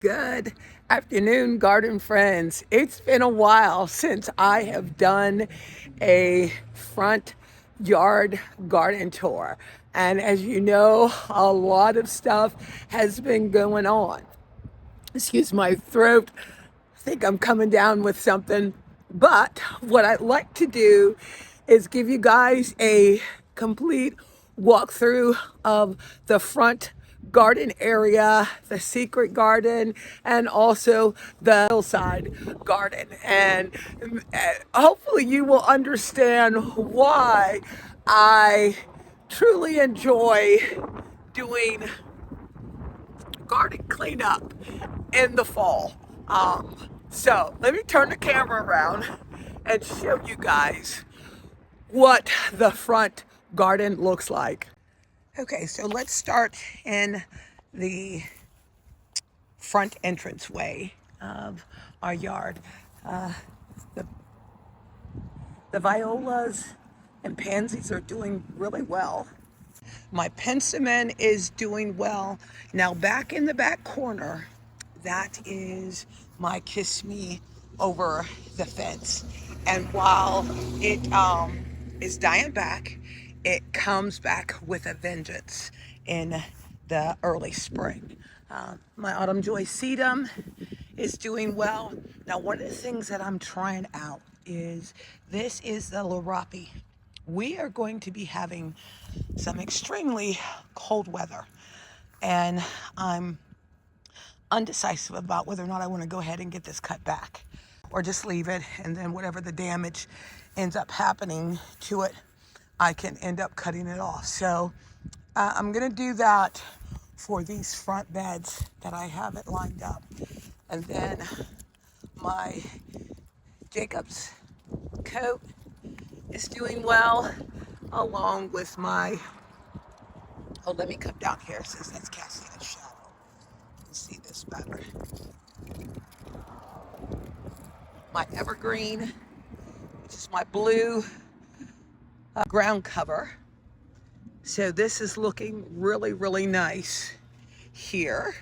Good afternoon, garden friends. It's been a while since I have done a front yard garden tour. And as you know, a lot of stuff has been going on. Excuse my throat. I think I'm coming down with something. But what I'd like to do is give you guys a complete walkthrough of the front garden area, the secret garden, and also the hillside garden. And hopefully you will understand why I truly enjoy doing garden cleanup in the fall. So let me turn the camera around and show you guys what the front garden looks like. Okay, so let's start in the front entranceway of our yard. The, the violas and pansies are doing really well. My pensiment is doing well. Now back in the back corner, that is my kiss me over the fence. And while it is dying back, it comes back with a vengeance in the early spring. My autumn joy sedum is doing well. Now one of the things that I'm trying out is this is the larapi. We are going to be having some extremely cold weather, and I'm undecisive about whether or not I want to go ahead and get this cut back or just leave it, and then whatever the damage ends up happening to it, I can end up cutting it off. So I'm going to do that for these front beds that I have it lined up. And then my Jacob's coat is doing well, along with my, oh, let me come down here since that's casting a shadow. You can see this better. My evergreen, which is my blue ground cover. So this is looking really, really nice here.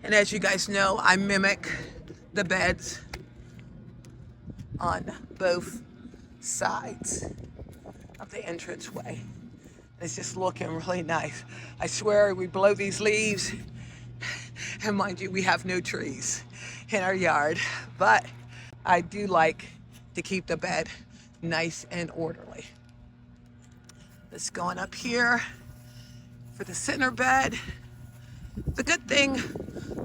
And as you guys know, I mimic the beds on both sides of the entranceway. It's just looking really nice. I swear we blow these leaves, and mind you, we have no trees in our yard, but I do like to keep the bed nice and orderly. Let's go on up here for the center bed. The good thing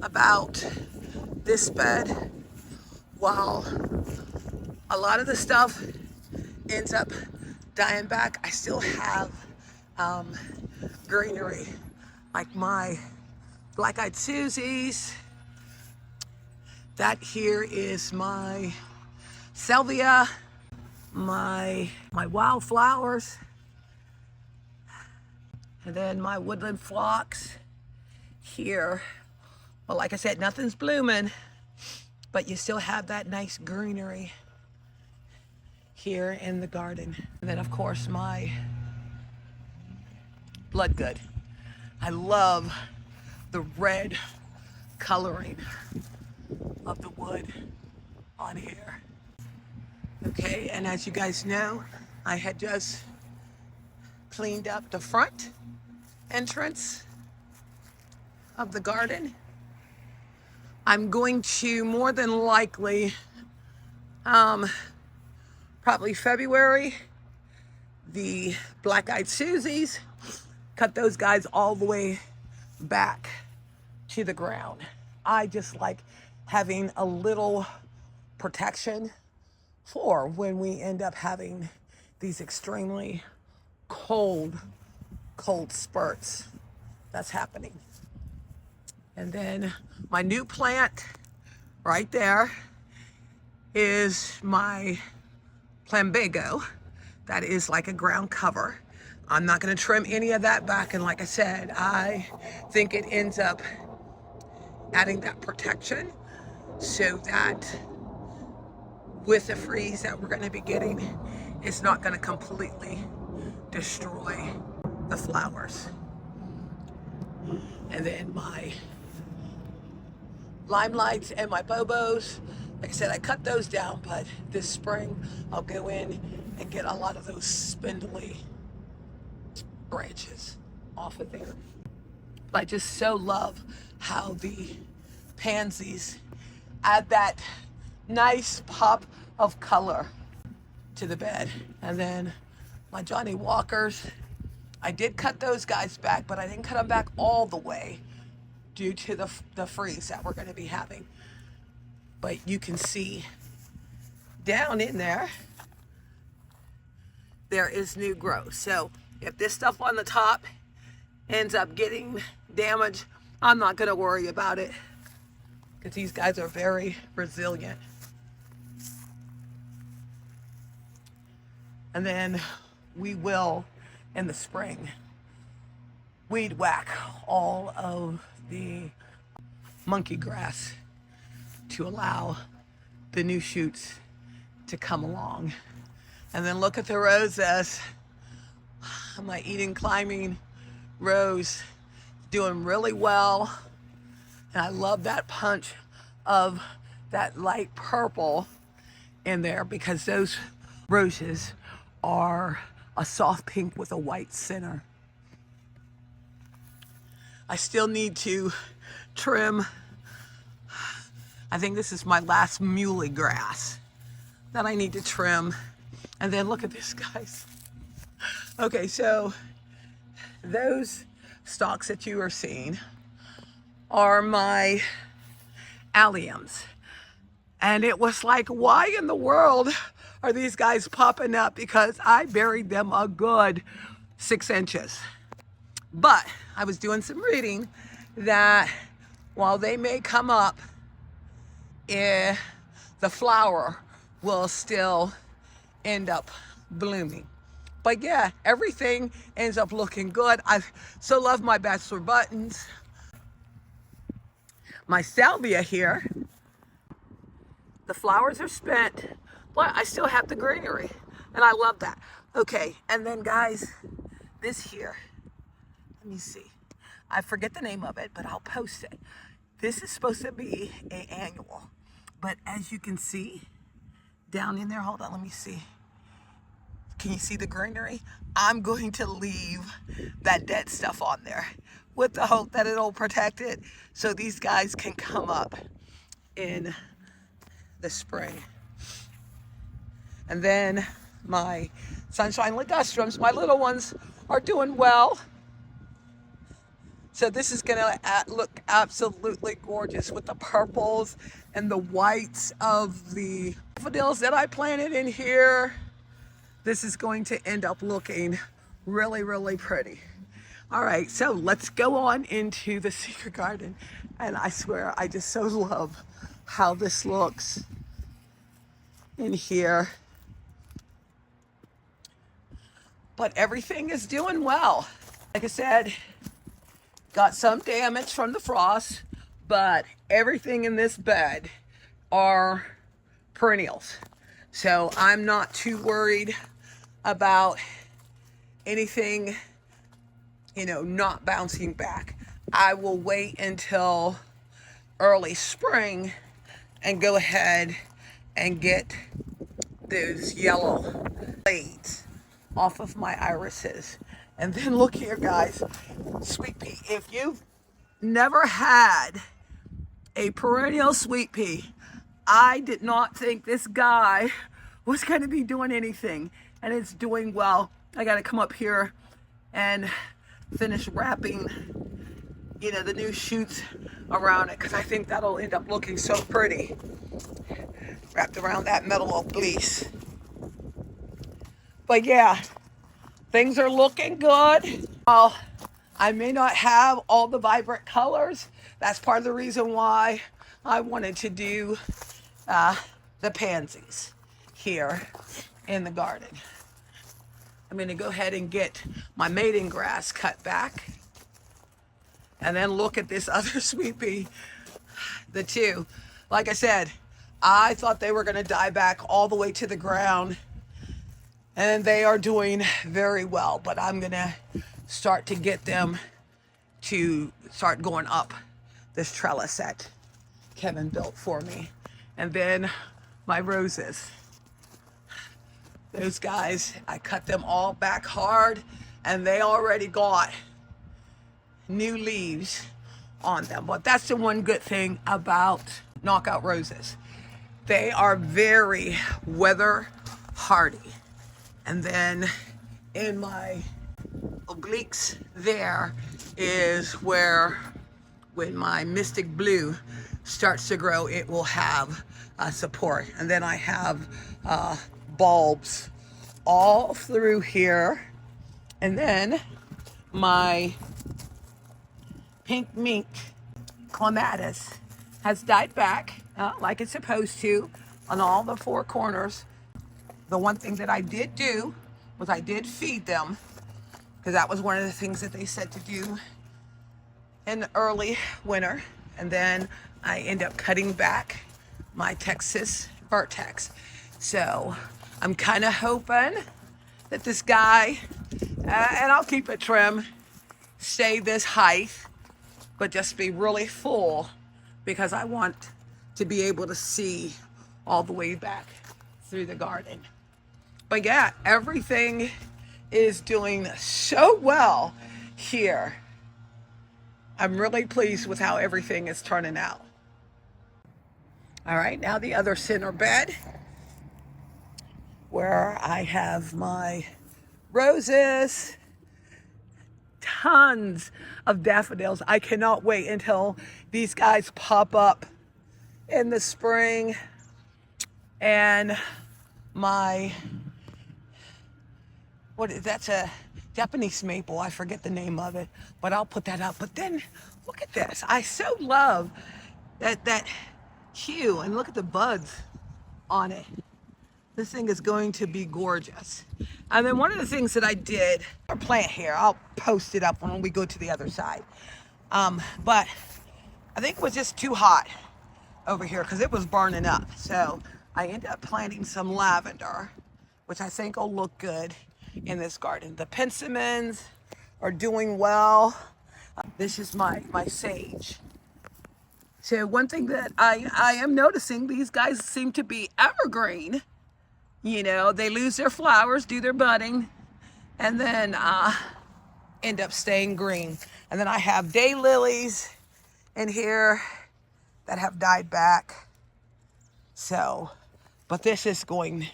about this bed, while a lot of the stuff ends up dying back, I still have greenery, like my black-eyed Susies. That here is my salvia, my wildflowers, and then my woodland phlox here. Well, like I said, nothing's blooming, but you still have that nice greenery here in the garden. And then of course my bloodgood. I love the red coloring of the wood on here. Okay, and as you guys know, I had just cleaned up the front entrance of the garden. I'm going to more than likely, probably February, the black-eyed Susies, cut those guys all the way back to the ground. I just like having a little protection for when we end up having these extremely cold spurts that's happening. And then my new plant right there is my plumbago. That is like a ground cover. I'm not going to trim any of that back, and like I said, I think it ends up adding that protection so that with the freeze that we're going to be getting, it's not going to completely destroy the flowers. And then my limelights and my bobos. Like I said, I cut those down, but this spring I'll go in and get a lot of those spindly branches off of there. But I just so love how the pansies add that nice pop of color to the bed. And then my Johnny Walkers, I did cut those guys back, but I didn't cut them back all the way due to the freeze that we're going to be having. But you can see down in there, there is new growth. So if this stuff on the top ends up getting damaged, I'm not going to worry about it because these guys are very resilient. And then we will, in the spring, weed whack all of the monkey grass to allow the new shoots to come along. And then look at the roses. My Eden climbing rose doing really well. And I love that punch of that light purple in there because those roses are a soft pink with a white center. I still need to trim. I think this is my last muley grass that I need to trim. And then look at this, guys. Okay, so those stalks that you are seeing are my alliums. And it was like, why in the world are these guys popping up? Because I buried them a good 6 inches. But I was doing some reading that while they may come up, the flower will still end up blooming. But yeah, everything ends up looking good. I so love my bachelor buttons. My salvia here, the flowers are spent, but I still have the greenery, and I love that. Okay, and then guys, this here, let me see. I forget the name of it, but I'll post it. This is supposed to be an annual, but as you can see down in there, hold on, let me see. Can you see the greenery? I'm going to leave that dead stuff on there with the hope that it'll protect it so these guys can come up in the spring. And then my sunshine ligustrums, my little ones are doing well. So this is gonna look absolutely gorgeous with the purples and the whites of the daffodils that I planted in here. This is going to end up looking really, really pretty. All right, so let's go on into the secret garden. And I swear, I just so love how this looks in here. But everything is doing well. Like I said, got some damage from the frost, but everything in this bed are perennials. So I'm not too worried about anything, not bouncing back. I will wait until early spring and go ahead and get those yellow blades off of my irises. And then look here, guys, sweet pea. If you've never had a perennial sweet pea, I did not think this guy was going to be doing anything, and it's doing well. I got to come up here and finish wrapping, the new shoots around it, because I think that'll end up looking so pretty wrapped around that metal obelisk. But yeah, things are looking good. Well, I may not have all the vibrant colors. That's part of the reason why I wanted to do the pansies here in the garden. I'm going to go ahead and get my maiden grass cut back. And then look at this other sweet pea, the two. Like I said, I thought they were going to die back all the way to the ground. And they are doing very well. But I'm going to start to get them to start going up this trellis that Kevin built for me. And then my roses. Those guys, I cut them all back hard and they already got new leaves on them. But that's the one good thing about knockout roses. They are very weather hardy. And then in my obliques there is where when my mystic blue starts to grow, it will have support. And then I have bulbs all through here. And then my pink mink clematis has died back like it's supposed to on all the four corners. The one thing that I did do was I did feed them, because that was one of the things that they said to do in the early winter. And then I end up cutting back my Texas vertex. So I'm kind of hoping that this guy, and I'll keep it trim, stay this height, but just be really full, because I want to be able to see all the way back through the garden. But yeah, everything is doing so well here. I'm really pleased with how everything is turning out. All right, now the other center bed, where I have my roses, tons of daffodils. I cannot wait until these guys pop up in the spring. And my, that's a Japanese maple. I forget the name of it, but I'll put that up. But then look at this. I so love that hue, and look at the buds on it. This thing is going to be gorgeous. And then one of the things that I did, our plant here, I'll post it up when we go to the other side. But I think it was just too hot over here because it was burning up. So I ended up planting some lavender, which I think will look good in this garden. The pensies are doing well. This is my sage. So one thing that I am noticing, these guys seem to be evergreen. You know, they lose their flowers, do their budding, and then end up staying green. And then I have daylilies in here that have died back. So, but this is going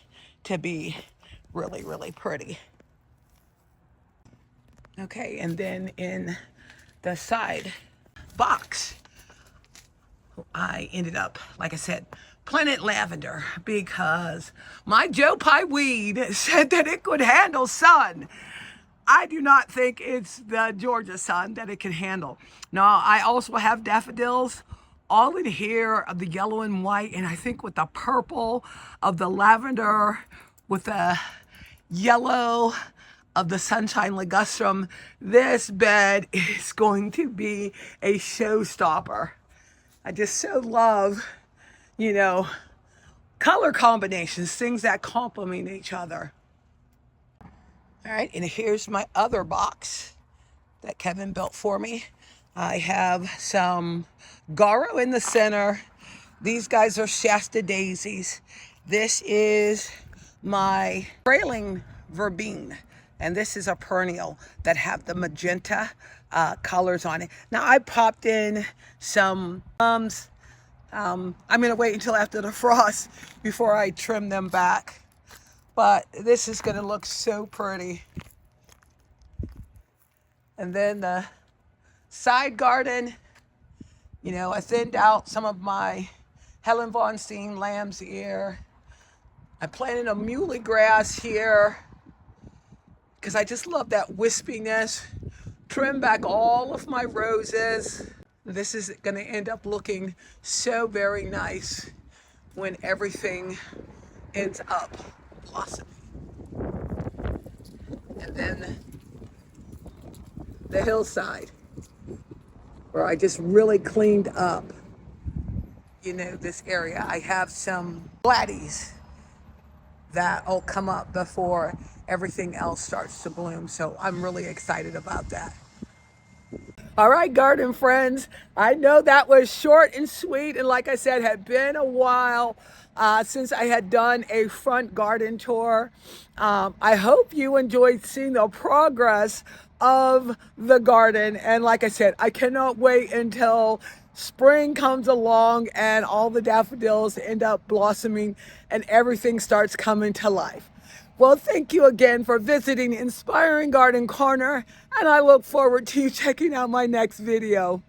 to be really, really pretty. Okay, and then in the side box, I ended up, like I said, planted lavender because my Joe Pye weed said that it could handle sun. I do not think it's the Georgia sun that it can handle. Now, I also have daffodils all in here of the yellow and white, and I think with the purple of the lavender, with the yellow of the sunshine ligustrum, this bed is going to be a showstopper. I just so love, you know, color combinations, things that complement each other. All right, and here's my other box that Kevin built for me. I have some Garo in the center. These guys are Shasta daisies. This is my trailing verbene, and this is a perennial that have the magenta colors on it. Now I popped in some I'm gonna wait until after the frost before I trim them back. But this is gonna look so pretty. And then the side garden, you know, I thinned out some of my Helen Von Steen lamb's ear. I planted a muley grass here because I just love that wispiness. Trim back all of my roses. This is going to end up looking so very nice when everything ends up blossoming. And then the hillside, where I just really cleaned up, you know, this area. I have some gladdies that will come up before everything else starts to bloom. So I'm really excited about that. All right, garden friends. I know that was short and sweet, and like I said, had been a while since I had done a front garden tour. I hope you enjoyed seeing the progress of the garden, and like I said, I cannot wait until spring comes along and all the daffodils end up blossoming and everything starts coming to life. Well, thank you again for visiting Inspiring Garden Corner, and I look forward to you checking out my next video.